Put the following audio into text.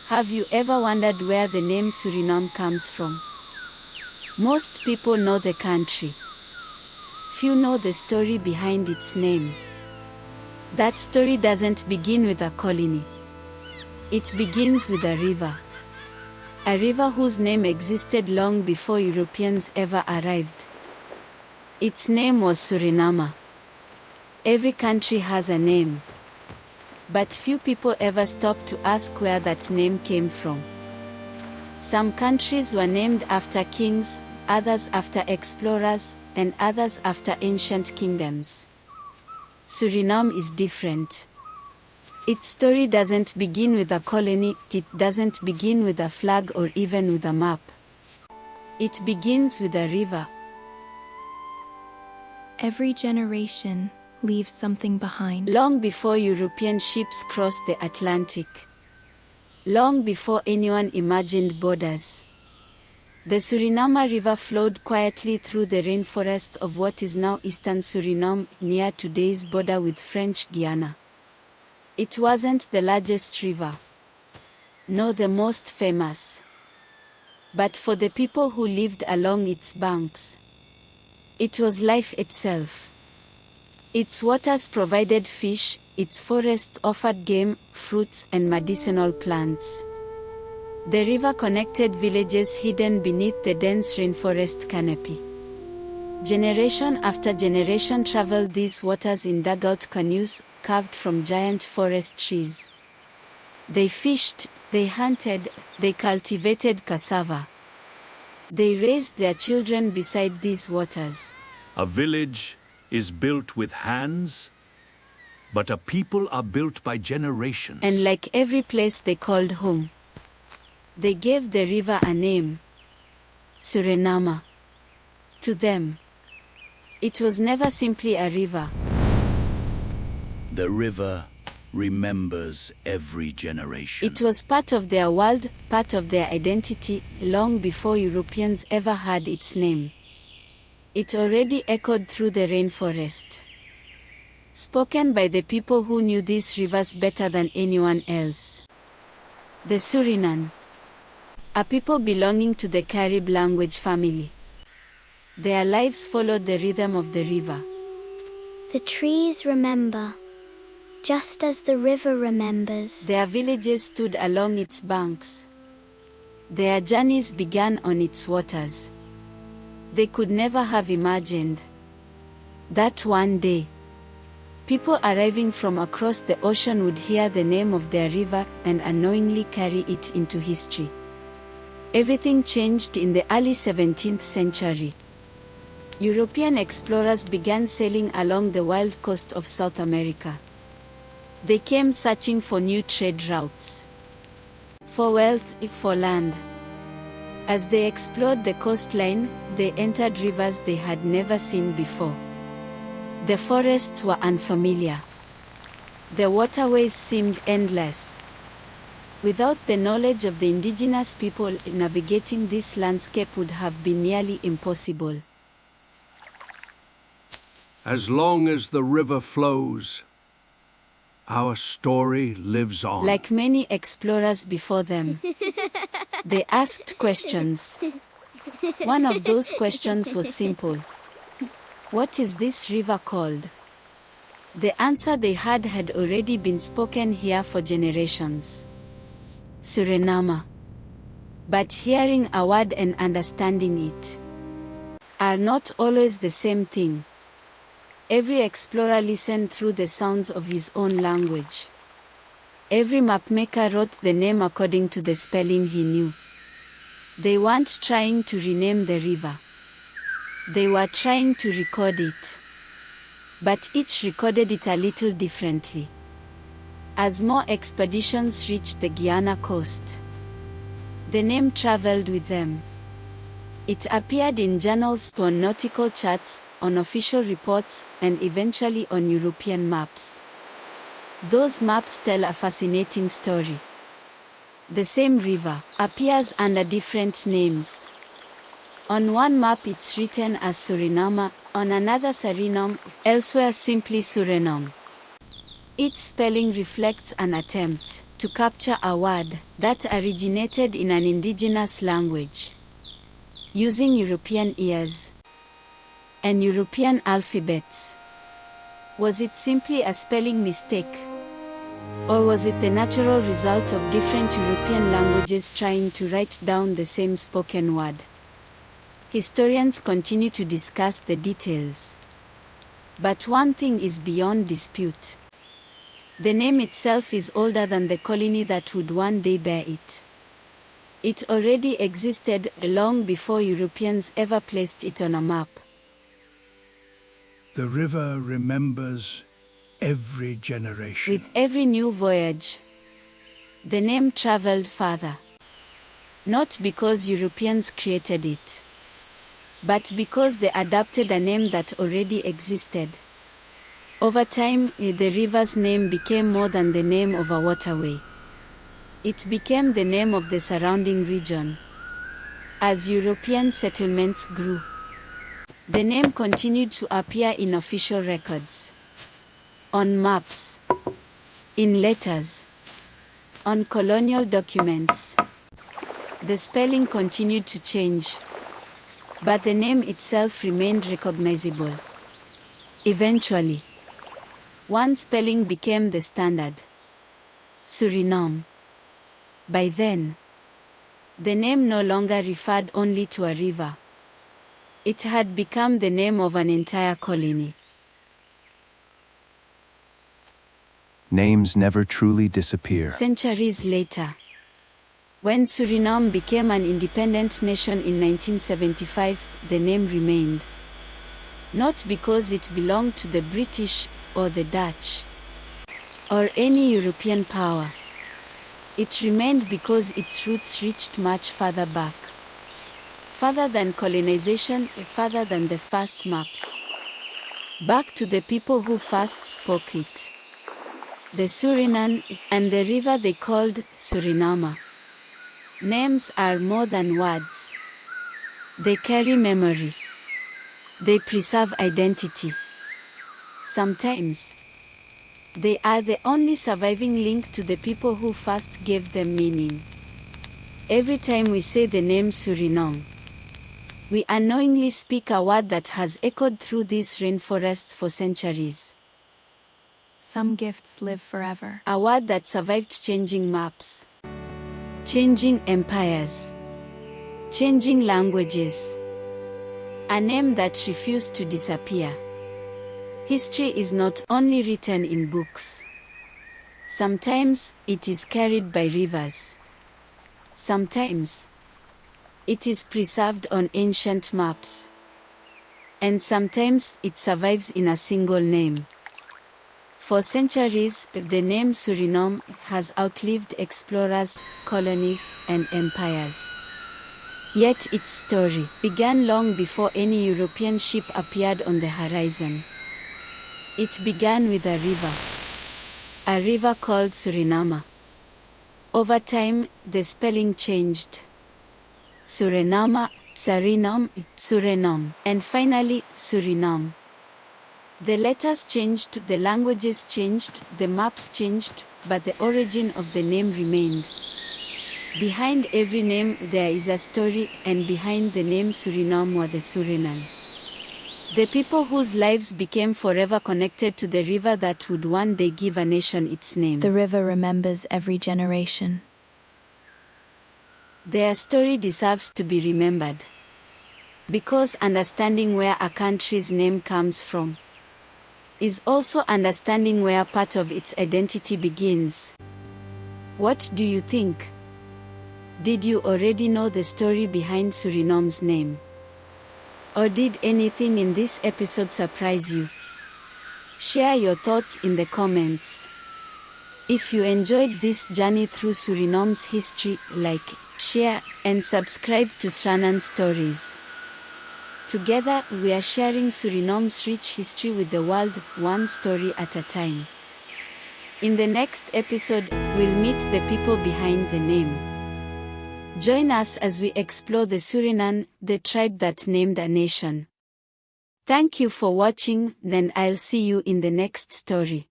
Have you ever wondered where the name Suriname comes from? Most people know the country. Few know the story behind its name. That story doesn't begin with a colony. It begins with a river. A river whose name existed long before Europeans ever arrived. Its name was Suriname. Every country has a name. But few people ever stop to ask where that name came from. Some countries were named after kings, others after explorers, and others after ancient kingdoms. Suriname is different. Its story doesn't begin with a colony, it doesn't begin with a flag or even with a map. It begins with a river. Every generation leaves something behind. Long before European ships crossed the Atlantic. Long before anyone imagined borders. The Suriname River flowed quietly through the rainforests of what is now eastern Suriname, near today's border with French Guiana. It wasn't the largest river, nor the most famous. But for the people who lived along its banks, it was life itself. Its waters provided fish, its forests offered game, fruits, and medicinal plants. The river connected villages hidden beneath the dense rainforest canopy. Generation after generation traveled these waters in dugout canoes, carved from giant forest trees. They fished, they hunted, they cultivated cassava. They raised their children beside these waters. A village is built with hands, but a people are built by generations. And like every place they called home, they gave the river a name, Suriname. To them, it was never simply a river. The river remembers every generation. It was part of their world, part of their identity, long before Europeans ever heard its name. It already echoed through the rainforest. Spoken by the people who knew these rivers better than anyone else. The Surinen, a people belonging to the Carib language family. Their lives followed the rhythm of the river. The trees remember, just as the river remembers. Their villages stood along its banks. Their journeys began on its waters. They could never have imagined that one day, people arriving from across the ocean would hear the name of their river and unknowingly carry it into history. Everything changed in the early 17th century. European explorers began sailing along the wild coast of South America. They came searching for new trade routes, for wealth, for land. As they explored the coastline, they entered rivers they had never seen before. The forests were unfamiliar. The waterways seemed endless. Without the knowledge of the indigenous people, navigating this landscape would have been nearly impossible. As long as the river flows, our story lives on. Like many explorers before them, they asked questions. One of those questions was simple. What is this river called? The answer they had already been spoken here for generations. Suriname. But hearing a word and understanding it are not always the same thing. Every explorer listened through the sounds of his own language. Every mapmaker wrote the name according to the spelling he knew. They weren't trying to rename the river. They were trying to record it. But each recorded it a little differently. As more expeditions reached the Guiana coast, the name traveled with them. It appeared in journals, on nautical charts, on official reports, and eventually on European maps. Those maps tell a fascinating story. The same river appears under different names. On one map it's written as Suriname, on another Suriname, elsewhere simply Suriname. Each spelling reflects an attempt to capture a word that originated in an indigenous language, using European ears and European alphabets. Was it simply a spelling mistake? Or was it the natural result of different European languages trying to write down the same spoken word? Historians continue to discuss the details. But one thing is beyond dispute. The name itself is older than the colony that would one day bear it. It already existed long before Europeans ever placed it on a map. The river remembers every generation. With every new voyage, the name traveled farther. Not because Europeans created it, but because they adapted a name that already existed. Over time, the river's name became more than the name of a waterway. It became the name of the surrounding region. As European settlements grew, the name continued to appear in official records, on maps, in letters, on colonial documents. The spelling continued to change, but the name itself remained recognizable. Eventually, one spelling became the standard: Suriname. By then, the name no longer referred only to a river. It had become the name of an entire colony. Names never truly disappear. Centuries later, when Suriname became an independent nation in 1975, the name remained. Not because it belonged to the British or the Dutch or any European power. It remained because its roots reached much further back. Further than colonization, further than the first maps. Back to the people who first spoke it. The Surinen, and the river they called Suriname. Names are more than words. They carry memory. They preserve identity. Sometimes, they are the only surviving link to the people who first gave them meaning. Every time we say the name Suriname, we unknowingly speak a word that has echoed through these rainforests for centuries. Some gifts live forever. A word that survived changing maps, changing empires, changing languages. A name that refused to disappear. History is not only written in books. Sometimes it is carried by rivers. Sometimes it is preserved on ancient maps. And sometimes it survives in a single name. For centuries, the name Suriname has outlived explorers, colonies, and empires. Yet its story began long before any European ship appeared on the horizon. It began with a river called Suriname. Over time, the spelling changed. Suriname, Suriname, Suriname, and finally, Suriname. The letters changed, the languages changed, the maps changed, but the origin of the name remained. Behind every name there is a story, and behind the name Suriname were the Surinen. The people whose lives became forever connected to the river that would one day give a nation its name. The river remembers every generation. Their story deserves to be remembered. Because understanding where a country's name comes from is also understanding where part of its identity begins. What do you think? Did you already know the story behind Suriname's name? Or did anything in this episode surprise you? Share your thoughts in the comments. If you enjoyed this journey through Suriname's history, like, share, and subscribe to Sranan Stories. Together, we are sharing Suriname's rich history with the world, one story at a time. In the next episode, we'll meet the people behind the name. Join us as we explore the Surinen, the tribe that named a nation. Thank you for watching, then I'll see you in the next story.